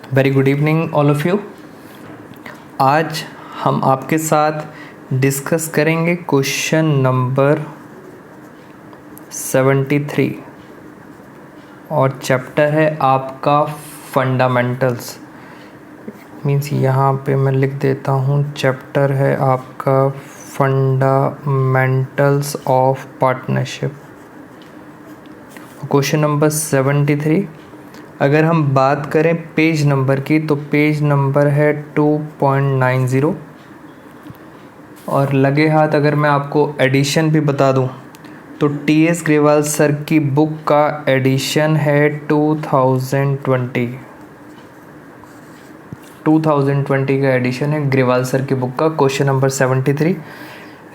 Very good evening all of you. आज हम आपके साथ डिस्कस करेंगे क्वेश्चन नंबर 73 और चैप्टर है आपका फंडामेंटल्स। मीन्स यहाँ पे मैं लिख देता हूँ, चैप्टर है आपका fundamentals of partnership. Question number 73। अगर हम बात करें पेज नंबर की तो पेज नंबर है 2.90 और लगे हाथ अगर मैं आपको एडिशन भी बता दूं तो टी.एस. ग्रेवाल सर की बुक का एडिशन है 2020 का एडिशन है ग्रेवाल सर की बुक का। Question number 73।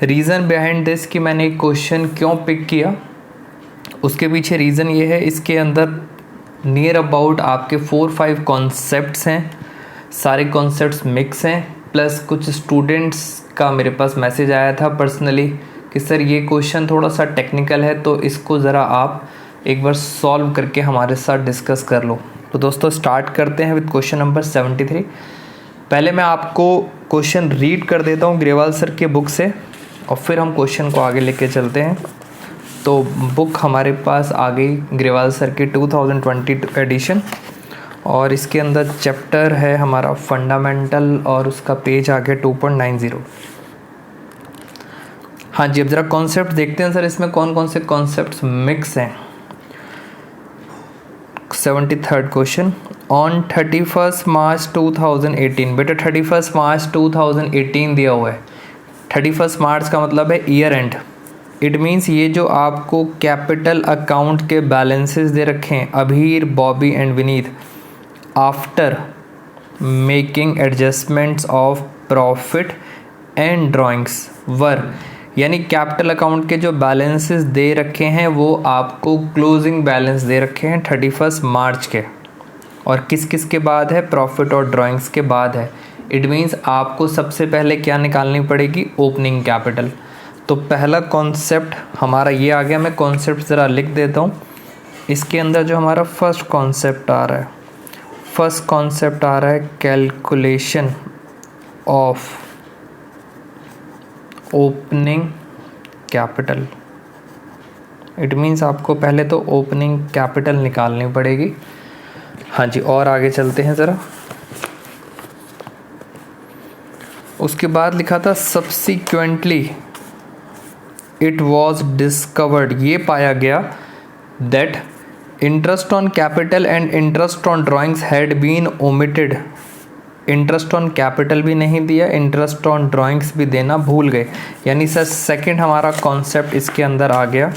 Reason behind this कि मैंने एक क्वेश्चन क्यों पिक किया, उसके पीछे रीज़न ये है, इसके अंदर नियर अबाउट आपके 4-5 कॉन्सेप्ट्स हैं, सारे कॉन्सेप्ट्स मिक्स हैं, प्लस कुछ स्टूडेंट्स का मेरे पास मैसेज आया था पर्सनली कि सर ये क्वेश्चन थोड़ा सा टेक्निकल है तो इसको ज़रा आप एक बार सॉल्व करके हमारे साथ डिस्कस कर लो। तो दोस्तों स्टार्ट करते हैं विद क्वेश्चन नंबर 73। पहले मैं आपको क्वेश्चन रीड कर देता हूँ ग्रेवाल सर के बुक से और फिर हम क्वेश्चन को आगे लेके चलते हैं। तो बुक हमारे पास आ गई ग्रेवाल सर की 2020 एडिशन और इसके अंदर चैप्टर है हमारा फंडामेंटल और उसका पेज आ गया 2.90। हाँ जी, अब ज़रा कॉन्सेप्ट देखते हैं सर इसमें कौन कौन से कॉन्सेप्ट्स मिक्स हैं। 73rd क्वेश्चन, ऑन 31 मार्च 2018। बेटा 31 मार्च 2018 दिया हुआ है। 31 मार्च का मतलब है ईयर एंड। इट मीन्स ये जो आपको कैपिटल अकाउंट के बैलेंसेस दे रखे हैं Abhir, Bobby and Vineet, after making adjustments of profit and drawings were, यानी कैपिटल अकाउंट के जो बैलेंसेस दे रखे हैं वो आपको क्लोजिंग बैलेंस दे रखे हैं 31 मार्च के, और किस किस के बाद है, प्रॉफिट और ड्राइंग्स के बाद है। इट मीन्स आपको सबसे पहले क्या निकालनी पड़ेगी, ओपनिंग कैपिटल। तो पहला कॉन्सेप्ट हमारा ये आ गया। मैं कॉन्सेप्ट ज़रा लिख देता हूँ। इसके अंदर जो हमारा फर्स्ट कॉन्सेप्ट आ रहा है, calculation of opening capital. It means आपको पहले तो ओपनिंग कैपिटल निकालनी पड़ेगी। हाँ जी, और आगे चलते हैं ज़रा। उसके बाद लिखा था सब्सिक्वेंटली इट वॉज डिस्कवर्ड, ये पाया गया that interest on capital and interest on drawings had been omitted. Interest on capital भी नहीं दिया, इंटरेस्ट ऑन ड्राइंग्स भी देना भूल गए। यानी सर सेकंड हमारा कॉन्सेप्ट इसके अंदर आ गया।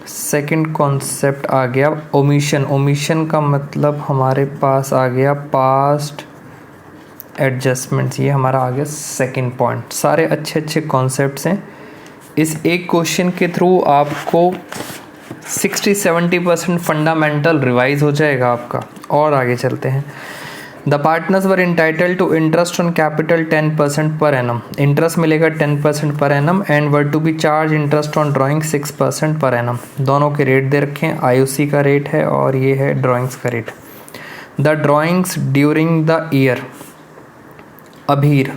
सेकंड कॉन्सेप्ट आ गया ओमिशन। ओमिशन का मतलब हमारे पास आ गया पास्ट एडजस्टमेंट्स। ये हमारा आ गया सेकंड पॉइंट। सारे अच्छे अच्छे कॉन्सेप्ट्स हैं। इस एक क्वेश्चन के थ्रू आपको 60-70% फंडामेंटल रिवाइज हो जाएगा आपका। और आगे चलते हैं। The partners were entitled to interest on capital 10% per annum. Interest मिलेगा 10% per annum and were to be charged interest on drawing 6% per annum. दोनों के रेट दे रखे हैं। IOC का रेट है और ये है ड्राइंग्स का rate. The drawings during the year Abhir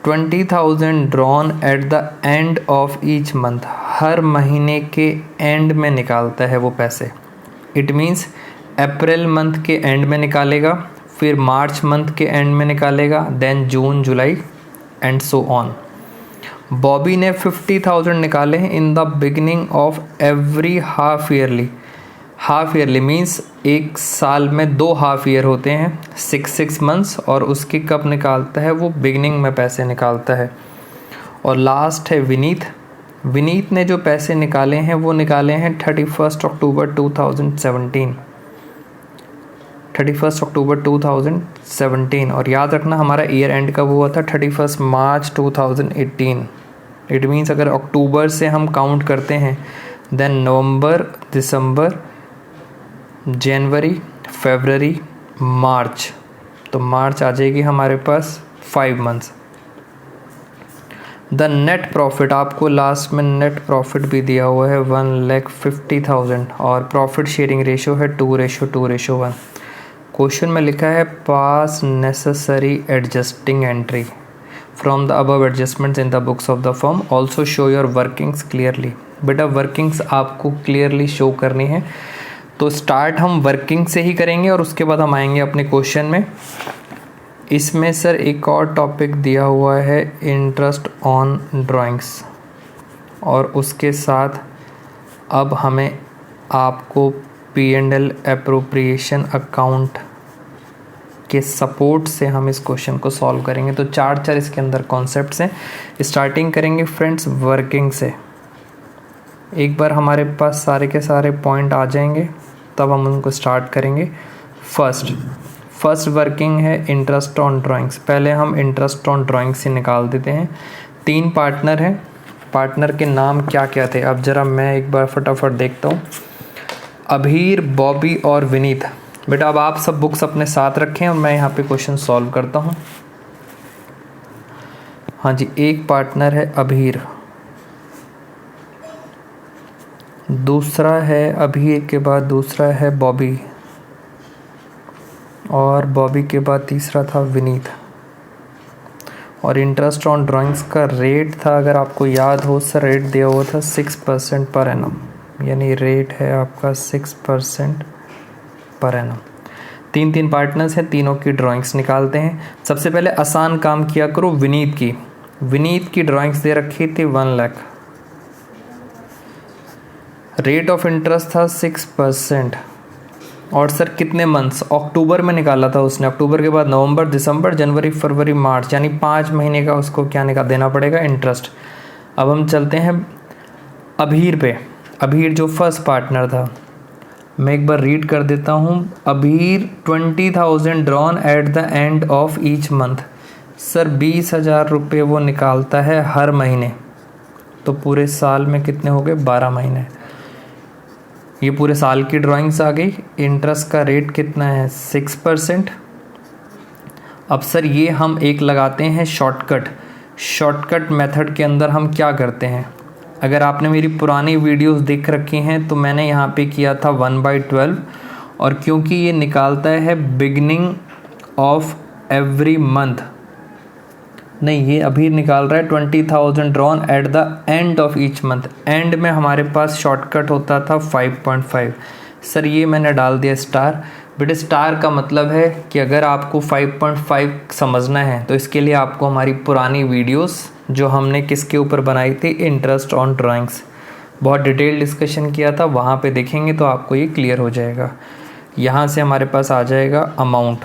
20,000 drawn at the end of each month. हर महीने के एंड में निकालता है वो पैसे। इट मीन्स अप्रैल मंथ के एंड में निकालेगा, फिर मार्च मंथ के एंड में निकालेगा, then June, July and so on. Bobby ने 50,000 निकाले हैं in the beginning of every half yearly. Half yearly means एक साल में 2 हाफ ईयर होते हैं, 6 मंथ्स, और उसकी कब निकालता है वो बिगिनिंग में पैसे निकालता है। और लास्ट है विनीत। विनीत ने जो पैसे निकाले हैं वो निकाले हैं 31 अक्टूबर 2017। 31 अक्टूबर 2017। और याद रखना हमारा ईयर एंड कब हुआ था, 31 मार्च 2018। इट मीन्स अगर अक्टूबर से हम काउंट करते हैं देन नवंबर, दिसंबर, जनवरी, फरवरी, मार्च, तो मार्च आ जाएगी हमारे पास 5 मंथ्स। द नेट प्रॉफिट, आपको लास्ट में नेट प्रॉफिट भी दिया हुआ है 1,50,000 और प्रॉफिट शेयरिंग रेशो है 2:2:1। क्वेश्चन में लिखा है पास necessary adjusting entry from the above adjustments in the books of the firm, also show your workings clearly. बेटा वर्किंग्स आपको क्लियरली शो करनी है, तो स्टार्ट हम वर्किंग से ही करेंगे और उसके बाद हम आएंगे अपने क्वेश्चन में। इसमें सर एक और टॉपिक दिया हुआ है इंटरेस्ट ऑन ड्राइंग्स, और उसके साथ अब हमें आपको P&L एप्रोप्रिएशन अकाउंट के सपोर्ट से हम इस क्वेश्चन को सॉल्व करेंगे। तो चार इसके अंदर कॉन्सेप्ट्स हैं। स्टार्टिंग करेंगे फ्रेंड्स वर्किंग से। एक बार हमारे पास सारे के सारे पॉइंट आ जाएंगे तब हम उनको स्टार्ट करेंगे। फर्स्ट वर्किंग है इंटरेस्ट ऑन ड्राइंग्स। पहले हम इंटरेस्ट ऑन ड्राइंग्स ही निकाल देते हैं। 3 पार्टनर हैं, पार्टनर के नाम क्या क्या थे अब ज़रा मैं एक बार फटाफट देखता हूँ। अभीर, बॉबी और विनीत। बेटा अब आप सब बुक्स अपने साथ रखें और मैं यहाँ पे क्वेश्चन सॉल्व करता हूँ। हाँ जी, एक पार्टनर है अभीर, दूसरा है अभीर के बाद दूसरा है बॉबी, और बॉबी के बाद तीसरा था विनीत। और इंटरेस्ट ऑन ड्राइंग्स का रेट था, अगर आपको याद हो सर, रेट दिया हुआ था 6% पर एनम, यानी रेट है आपका 6% पर एनम। 3 पार्टनर्स हैं, तीनों की ड्राइंग्स निकालते हैं। सबसे पहले आसान काम किया करो विनीत की। विनीत की ड्राइंग्स दे रखी थी 1 लाख, रेट ऑफ इंटरेस्ट था 6%, और सर कितने मंथ्स, अक्टूबर में निकाला था उसने। अक्टूबर के बाद नवंबर, दिसंबर, जनवरी, फरवरी, मार्च, यानी 5 महीने का उसको क्या देना पड़ेगा, इंटरेस्ट। अब हम चलते हैं अभीर पे। अभीर जो फर्स्ट पार्टनर था, मैं एक बार रीड कर देता हूँ। Abhir 20,000 drawn at the end of each month. Sir 20,000 रुपये वो निकालता है हर महीने, तो पूरे साल में कितने हो गए, 12 महीने। ये पूरे साल की ड्राइंग्स आ गई। इंटरेस्ट का रेट कितना है, 6%। अब सर ये हम एक लगाते हैं शॉर्टकट मेथड के अंदर हम क्या करते हैं, अगर आपने मेरी पुरानी वीडियोस देख रखी हैं तो मैंने यहाँ पे किया था 1/12, और क्योंकि ये निकालता है बिगिनिंग ऑफ एवरी मंथ, नहीं ये अभी निकाल रहा है 20,000 drawn at the end of each month. And में हमारे पास शॉर्टकट होता था 5.5। सर ये मैंने डाल दिया स्टार। बेटे स्टार का मतलब है कि अगर आपको 5.5 समझना है तो इसके लिए आपको हमारी पुरानी वीडियोस जो हमने किसके ऊपर बनाई थी, इंटरेस्ट ऑन ड्राइंग्स, बहुत डिटेल डिस्कशन किया था, वहाँ पे देखेंगे तो आपको ये क्लियर हो जाएगा। यहाँ से हमारे पास आ जाएगा अमाउंट।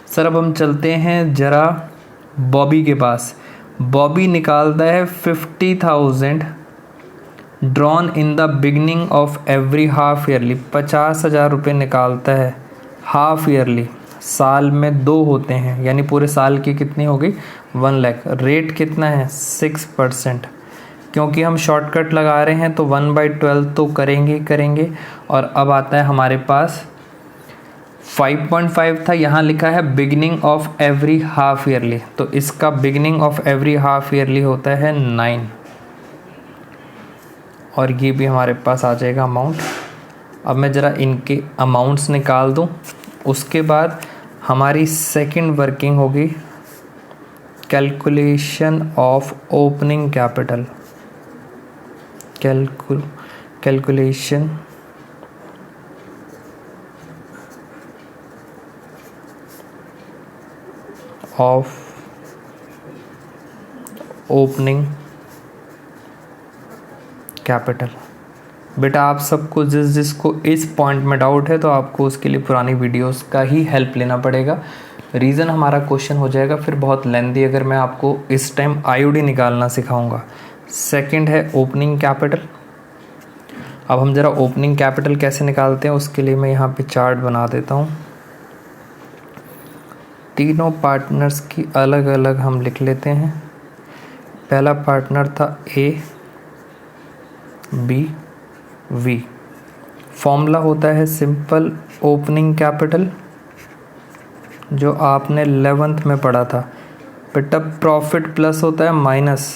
सर अब हम चलते हैं ज़रा बॉबी के पास। बॉबी निकालता है 50,000 drawn in the beginning of every half yearly. 50,000 रुपये निकालता है हाफ ईयरली, साल में 2 होते हैं, यानी पूरे साल की कितनी हो गई, 1 लाख। रेट कितना है, 6%। क्योंकि हम शॉर्टकट लगा रहे हैं तो 1/12 तो करेंगे। और अब आता है हमारे पास 5.5 था, यहाँ लिखा है beginning of every half yearly, तो इसका beginning of every half yearly होता है 9, और ये भी हमारे पास आ जाएगा अमाउंट। अब मैं ज़रा इनके अमाउंट्स निकाल दूँ, उसके बाद हमारी सेकंड वर्किंग होगी calculation of opening capital. Calculation of opening capital. बेटा आप सबको जिसको इस पॉइंट में डाउट है तो आपको उसके लिए पुरानी वीडियोस का ही हेल्प लेना पड़ेगा। रीज़न हमारा क्वेश्चन हो जाएगा फिर बहुत लेंदी अगर मैं आपको इस टाइम आईओडी निकालना सिखाऊंगा। सेकंड है ओपनिंग कैपिटल। अब हम ज़रा ओपनिंग कैपिटल कैसे निकालते हैं उसके लिए मैं यहाँ पे चार्ट बना देता हूँ। तीनों पार्टनर्स की अलग अलग हम लिख लेते हैं। पहला पार्टनर था ए बी वी। फॉर्मूला होता है सिंपल ओपनिंग कैपिटल जो आपने 11th में पढ़ा था। बेटा प्रॉफिट प्लस होता है माइनस।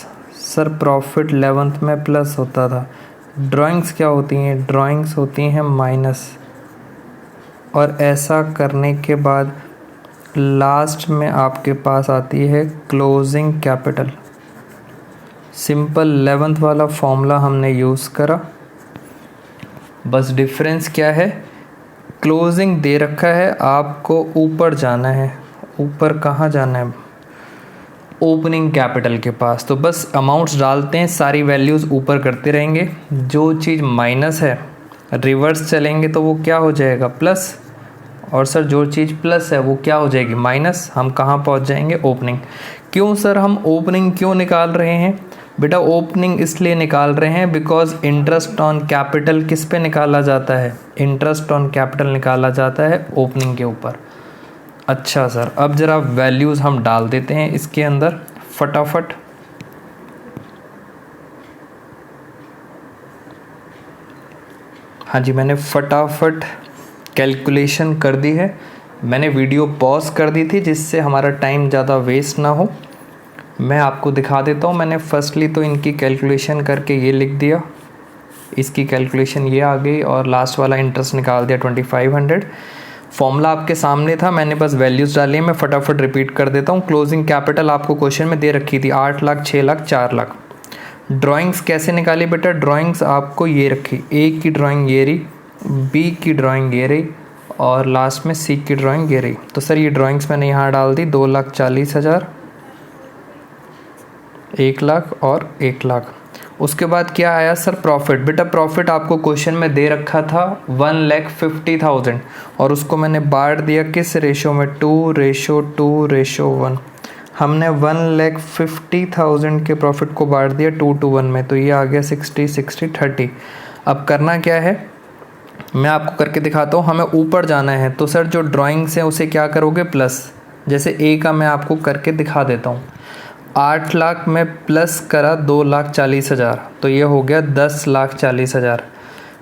सर प्रॉफिट 11th में प्लस होता था। ड्राइंग्स क्या होती हैं, ड्राइंग्स होती हैं माइनस। और ऐसा करने के बाद लास्ट में आपके पास आती है क्लोजिंग कैपिटल। सिंपल 11th वाला फॉर्मूला हमने यूज़ करा, बस डिफरेंस क्या है, क्लोजिंग दे रखा है, आपको ऊपर जाना है। ऊपर कहाँ जाना है? ओपनिंग कैपिटल के पास। तो बस अमाउंट्स डालते हैं, सारी वैल्यूज़ ऊपर करते रहेंगे। जो चीज़ माइनस है रिवर्स चलेंगे तो वो क्या हो जाएगा? प्लस। और सर जो चीज़ प्लस है वो क्या हो जाएगी? माइनस। हम कहाँ पहुँच जाएंगे? ओपनिंग। क्यों सर हम ओपनिंग क्यों निकाल रहे हैं? बेटा ओपनिंग इसलिए निकाल रहे हैं बिकॉज इंटरेस्ट ऑन कैपिटल किस पे निकाला जाता है? इंटरेस्ट ऑन कैपिटल निकाला जाता है ओपनिंग के ऊपर। अच्छा सर, अब ज़रा वैल्यूज़ हम डाल देते हैं इसके अंदर फटाफट। हाँ जी, मैंने फटाफट कैलकुलेशन कर दी है। मैंने वीडियो पॉज कर दी थी जिससे हमारा टाइम ज़्यादा वेस्ट ना हो। मैं आपको दिखा देता हूँ। मैंने फर्स्टली तो इनकी कैलकुलेशन करके ये लिख दिया, इसकी कैलकुलेशन ये आ गई, और लास्ट वाला इंटरेस्ट निकाल दिया 2500। फॉर्मूला आपके सामने था, मैंने बस वैल्यूज़ डाली है। मैं फटाफट रिपीट कर देता हूँ। क्लोजिंग कैपिटल आपको क्वेश्चन में दे रखी थी 8 लाख, 6 लाख, 4 लाख। ड्राइंग्स कैसे निकाली बेटा? ड्राइंग्स आपको ये रखी, ए की ड्राइंग ये रही, बी की ड्राइंग ये रही, और लास्ट में सी की ड्राइंग ये रही। तो सर ये ड्राइंग्स मैंने यहाँ डाल दी, 2,40,000, 1 लाख और 1 लाख। उसके बाद क्या आया सर? प्रॉफिट। बेटा प्रॉफिट आपको क्वेश्चन में दे रखा था 1,50,000, और उसको मैंने बांट दिया किस रेशो में? 2:2:1। हमने 1,50,000 के प्रॉफिट को बांट दिया 2:1 में, तो ये आ गया 60/60/30। अब करना क्या है मैं आपको करके दिखाता हूँ। हमें ऊपर जाना है, तो सर जो ड्राइंग्स हैं उसे क्या करोगे? प्लस। जैसे ए का मैं आपको करके दिखा देता हूँ। 8 लाख में प्लस करा 2,40,000, तो ये हो गया 10,40,000।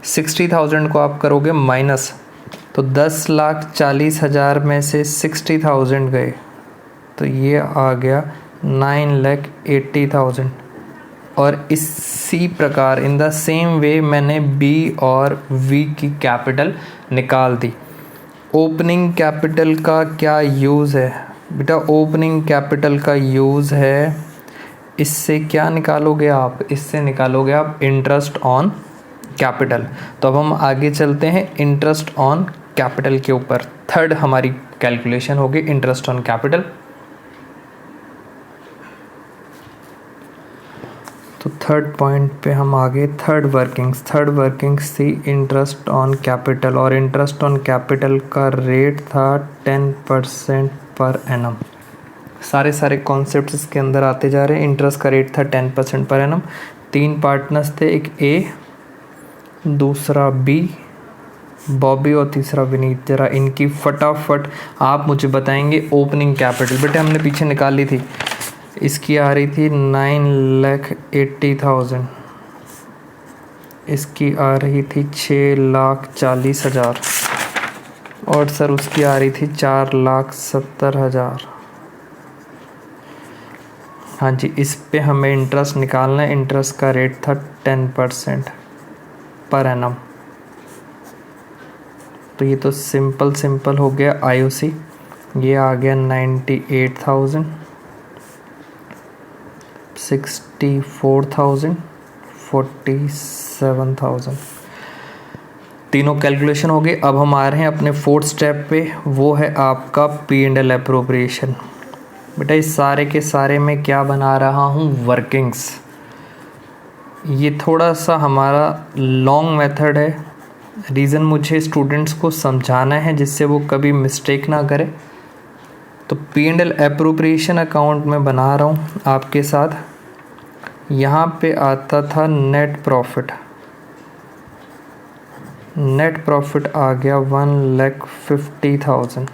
60,000 को आप करोगे माइनस, तो 10,40,000 में से 60,000 गए, तो ये आ गया 9,80,000। और इसी प्रकार इन द सेम वे मैंने बी और वी की कैपिटल निकाल दी। ओपनिंग कैपिटल का क्या यूज़ है बेटा? ओपनिंग कैपिटल का यूज़ है, इससे क्या निकालोगे आप? इससे निकालोगे आप इंटरेस्ट ऑन कैपिटल। तो अब हम आगे चलते हैं इंटरेस्ट ऑन कैपिटल के ऊपर। थर्ड हमारी कैलकुलेशन होगी इंटरेस्ट ऑन कैपिटल। तो थर्ड पॉइंट पे हम आगे थर्ड वर्किंग्स थी इंटरेस्ट ऑन कैपिटल, और इंटरेस्ट ऑन कैपिटल का रेट था 10% पर एनम। सारे कॉन्सेप्ट्स इसके अंदर आते जा रहे हैं। इंटरेस्ट का रेट था 10% पर एनम। 3 पार्टनर्स थे, एक ए, दूसरा बी, बॉबी, और तीसरा विनीत। जरा इनकी फटाफट आप मुझे बताएंगे ओपनिंग कैपिटल। बेटे हमने पीछे निकाल ली थी, इसकी आ रही थी 9,80,000, इसकी आ रही थी 6,40,000, और सर उसकी आ रही थी 4,70,000। हाँ जी, इस पे हमें इंटरेस्ट निकालना है। इंटरेस्ट का रेट था 10% पर एनम। तो ये तो सिंपल हो गया IOC। ये आ गया 98,000, 64,000, 47,000। तीनों कैलकुलेशन हो गई। अब हम आ रहे हैं अपने फोर्थ स्टेप पे, वो है आपका P&L अप्रोप्रिएशन। बेटा इस सारे के सारे में क्या बना रहा हूँ? वर्किंग्स। ये थोड़ा सा हमारा लॉन्ग मेथड है, रीज़न मुझे स्टूडेंट्स को समझाना है जिससे वो कभी मिस्टेक ना करे। तो P&L अप्रोप्रिएशन अकाउंट में बना रहा हूँ आपके साथ। यहाँ पे आता था नेट प्रॉफिट। नेट प्रॉफिट आ गया 1,50,000।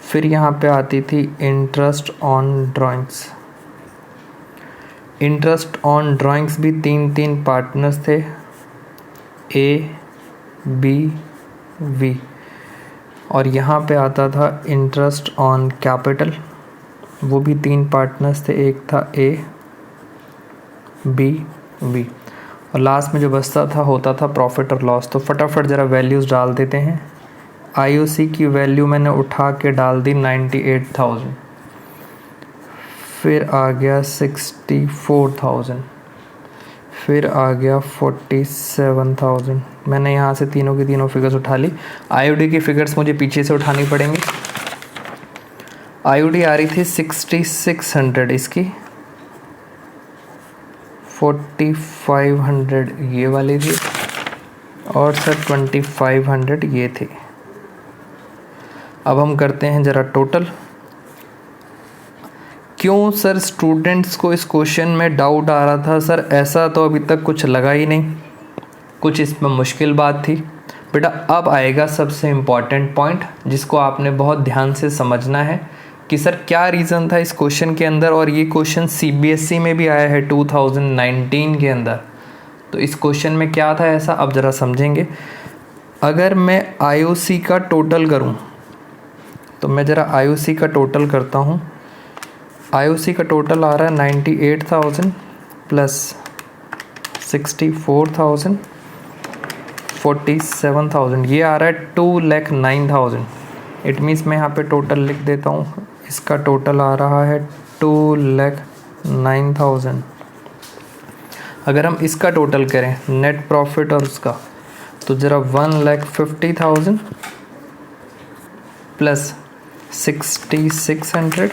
फिर यहाँ पे आती थी interest on drawings. Interest on drawings भी 3 पार्टनर्स थे, ए, बी, वी। और यहाँ पे आता था इंटरेस्ट ऑन कैपिटल, वो भी 3 पार्टनर्स थे, एक था ए, बी, वी। और लास्ट में जो बचता था होता था प्रॉफिट और लॉस। तो फटाफट ज़रा वैल्यूज़ डाल देते हैं। आईओसी की वैल्यू मैंने उठा के डाल दी 98,000, फिर आ गया 64,000, फिर आ गया 47,000। मैंने यहाँ से तीनों की तीनों फिगर्स उठा ली। आईओडी की फिगर्स मुझे पीछे से उठानी पड़ेंगी। आईओडी आ रही थी 6600, इसकी 4500 ये वाली थी, और सर 2500 ये थी। अब हम करते हैं ज़रा टोटल। क्यों सर स्टूडेंट्स को इस क्वेश्चन में डाउट आ रहा था? सर ऐसा तो अभी तक कुछ लगा ही नहीं, कुछ इसमें मुश्किल बात थी। बेटा अब आएगा सबसे इम्पॉर्टेंट पॉइंट जिसको आपने बहुत ध्यान से समझना है कि सर क्या रीज़न था इस क्वेश्चन के अंदर, और ये क्वेश्चन सीबीएसई में भी आया है 2019 के अंदर। तो इस क्वेश्चन में क्या था ऐसा, अब ज़रा समझेंगे। अगर मैं आईओसी का टोटल करूं, तो मैं ज़रा आईओसी का टोटल करता हूं। आईओसी का टोटल आ रहा है 98,000 प्लस 64,000 47,000, ये आ रहा है 2,09,000। इट मीन्स मैं यहाँ पे टोटल लिख देता हूँ, इसका टोटल आ रहा है 2,09,000। अगर हम इसका टोटल करें नेट प्रॉफिट और उसका, तो ज़रा 1,50,000 प्लस 6,600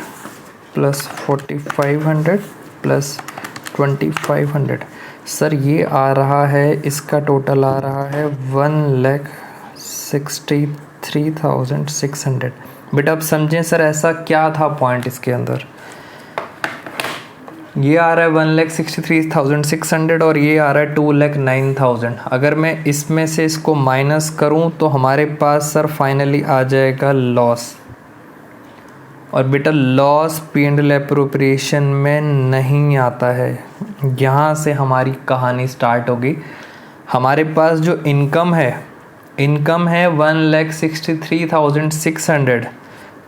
प्लस 4,500 प्लस 2,500, सर ये आ रहा है, इसका टोटल आ रहा है 1,63,600। बेटा अब समझें सर ऐसा क्या था पॉइंट इसके अंदर। ये आ रहा है 1,63,600 और ये आ रहा है 2,09,000। अगर मैं इसमें से इसको माइनस करूं तो हमारे पास सर फाइनली आ जाएगा लॉस। और बेटा लॉस P&L एप्रोप्रिएशन में नहीं आता है। यहाँ से हमारी कहानी स्टार्ट होगी। हमारे पास जो इनकम है 1,63,600,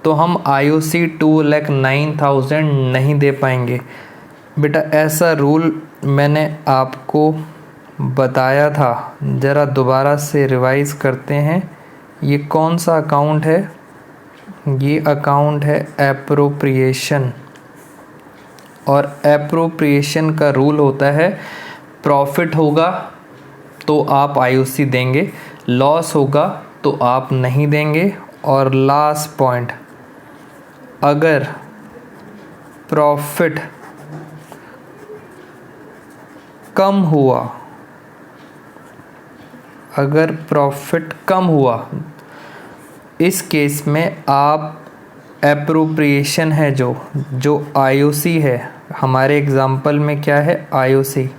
तो हम आईओसी 2,09,000 नहीं दे पाएंगे। बेटा ऐसा रूल मैंने आपको बताया था, ज़रा दोबारा से रिवाइज़ करते हैं। ये कौन सा अकाउंट है? ये अकाउंट है एप्रोप्रिएशन, और एप्रोप्रिएशन का रूल होता है प्रॉफिट होगा तो आप आईओसी देंगे, लॉस होगा तो आप नहीं देंगे। और लास्ट पॉइंट, अगर प्रॉफिट कम हुआ, अगर प्रॉफिट कम हुआ, इस केस में आप एप्रोप्रिएशन है जो आईओसी है, हमारे एग्जाम्पल में क्या है आईओसी,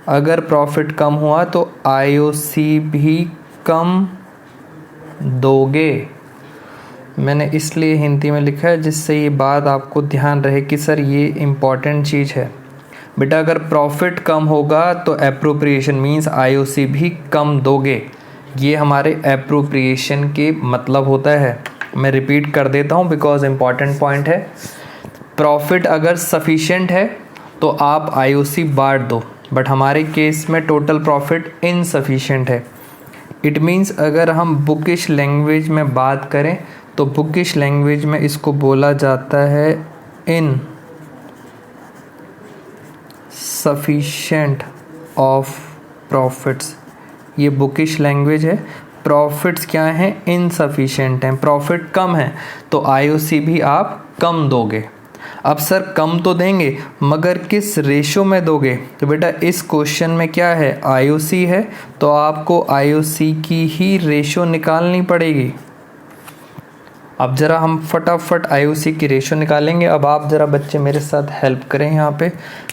अगर प्रॉफिट कम हुआ तो आईओसी भी कम दोगे। मैंने इसलिए हिंदी में लिखा है जिससे ये बात आपको ध्यान रहे कि सर ये इम्पॉर्टेंट चीज़ है। बेटा अगर प्रॉफिट कम होगा तो एप्रोप्रिएशन मींस आईओसी भी कम दोगे। ये हमारे एप्रोप्रिएशन के मतलब होता है। मैं रिपीट कर देता हूँ बिकॉज इम्पॉर्टेंट पॉइंट है। प्रॉफिट अगर सफिशिएंट है तो आप आईओसी बांट दो, बट हमारे केस में टोटल प्रॉफिट इनसफिशिएंट है। इट मीन्स अगर हम बुकिश लैंग्वेज में बात करें तो बुकिश लैंग्वेज में इसको बोला जाता है इन सफिशिएंट ऑफ प्रॉफिट्स। ये बुकिश लैंग्वेज है। प्रॉफिट्स क्या हैं? इनसफिशिएंट हैं, प्रॉफिट कम है तो आईओसी भी आप कम दोगे। अब सर कम तो देंगे मगर किस रेशो में दोगे? तो बेटा इस क्वेश्चन में क्या है, आईओसी है तो आपको आईओसी की ही रेशो निकालनी पड़ेगी। अब ज़रा हम फटाफट आईओसी की रेशो निकालेंगे। अब आप ज़रा बच्चे मेरे साथ हेल्प करें यहाँ पे।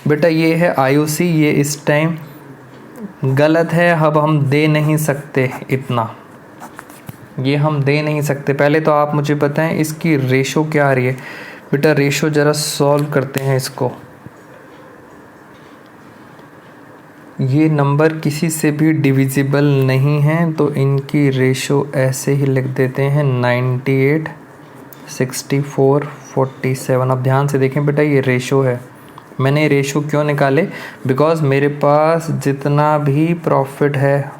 बेटा ये है आईओसी, ये इस टाइम गलत है, अब हम दे नहीं सकते इतना, ये हम दे नहीं सकते। पहले तो आप मुझे बताएं इसकी रेशो क्या आ रही है। बेटा रेशो ज़रा सॉल्व करते हैं इसको। ये नंबर किसी से भी डिविजिबल नहीं हैं तो इनकी रेशो ऐसे ही लिख देते हैं 98, 64, 47। अब ध्यान से देखें बेटा ये रेशो है। मैंने रेशो क्यों निकाले? बिकॉज़ मेरे पास जितना भी प्रॉफिट है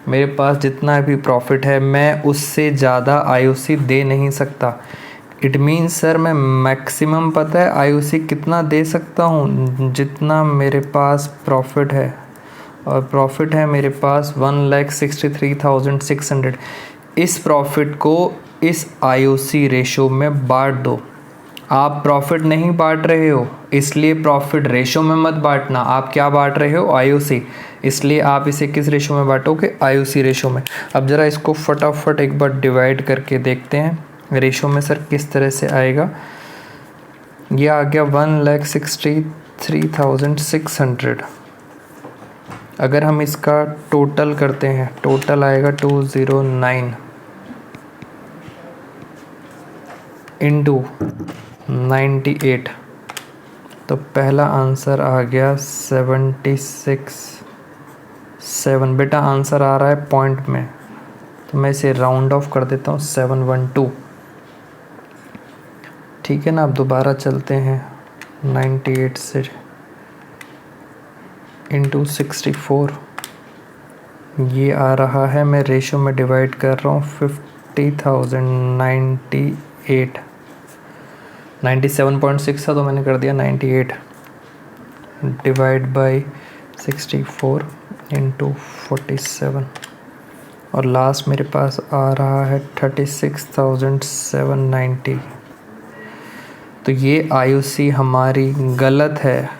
मेरे पास जितना भी प्रॉफिट है मैं उससे ज़्यादा आईओसी दे नहीं सकता। इट मीन्स सर मैं मैक्सिमम पता है आईओसी कितना दे सकता हूँ, जितना मेरे पास प्रॉफिट है, और प्रॉफिट है मेरे पास 1,63,600। इस प्रॉफिट को इस आईओसी रेशो में बांट दो। आप प्रॉफिट नहीं बांट रहे हो इसलिए प्रॉफिट रेशो में मत बांटना, आप क्या बांट रहे हो, आईओसी, इसलिए आप इसे किस रेशो में बांटोगे, आईओसी रेशो में। अब ज़रा इसको फटाफट एक बार डिवाइड करके देखते हैं रेशो में सर किस तरह से आएगा। ये आ गया 1,63,600। अगर हम इसका टोटल करते हैं, टोटल आएगा 209 इंटू 98, तो पहला आंसर आ गया 76.7। बेटा आंसर आ रहा है पॉइंट में, तो मैं इसे राउंड ऑफ कर देता हूँ 712। ठीक है ना। अब दोबारा चलते हैं 98 से इंटू 64, ये आ रहा है, मैं रेशो में डिवाइड कर रहा हूँ 50,098, 97.6 था तो मैंने कर दिया 98 डिवाइड बाई 64 इंटू 47, और लास्ट मेरे पास आ रहा है 36,790। तो ये आईओसी हमारी गलत है।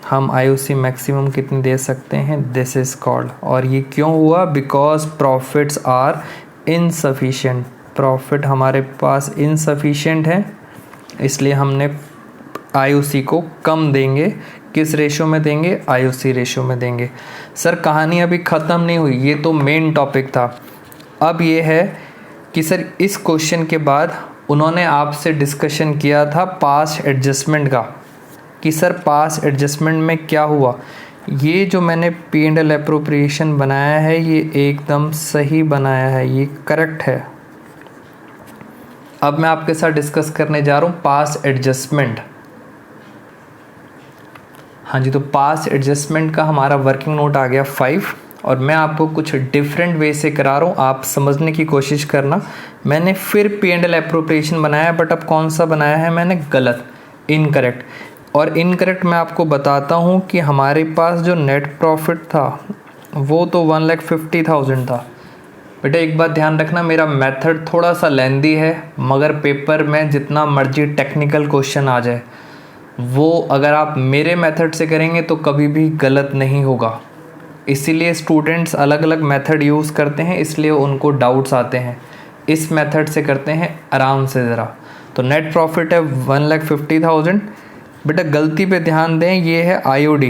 हम आईओसी मैक्सिमम कितनी दे सकते हैं, दिस इज़ कॉल्ड। और ये क्यों हुआ, because profits are insufficient. Profit हमारे पास इनसफिशिएंट है इसलिए हमने आईओसी को कम देंगे। किस रेशो में देंगे, आईओसी रेशो में देंगे। सर कहानी अभी ख़त्म नहीं हुई, ये तो मेन टॉपिक था। अब ये है कि सर इस क्वेश्चन के बाद उन्होंने आपसे डिस्कशन किया था पास एडजस्टमेंट का, कि सर पास एडजस्टमेंट में क्या हुआ। ये जो मैंने P&L एप्रोप्रिएशन बनाया है ये एकदम सही बनाया है, ये करेक्ट है। अब मैं आपके साथ डिस्कस करने जा रहा हूँ पास एडजस्टमेंट। हाँ जी, तो पास एडजस्टमेंट का हमारा वर्किंग नोट आ गया 5, और मैं आपको कुछ डिफरेंट वे से करा रहा हूँ, आप समझने की कोशिश करना। मैंने फिर P&L एप्रोप्रिएशन बनाया, बट अब कौन सा बनाया है मैंने, गलत, इनकरेक्ट। और इनकरेक्ट मैं आपको बताता हूँ कि हमारे पास जो नेट प्रॉफिट था वो तो 1,50,000 था। बेटा एक बात ध्यान रखना, मेरा मेथड थोड़ा सा लेंदी है, मगर पेपर में जितना मर्जी टेक्निकल क्वेश्चन आ जाए वो अगर आप मेरे मेथड से करेंगे तो कभी भी गलत नहीं होगा। इसीलिए स्टूडेंट्स अलग अलग मेथड यूज़ करते हैं, इसलिए उनको डाउट्स आते हैं। इस मेथड से करते हैं आराम से ज़रा। तो नेट प्रॉफिट है 1,50,000। बेटा गलती पे ध्यान दें, ये है आईओडी।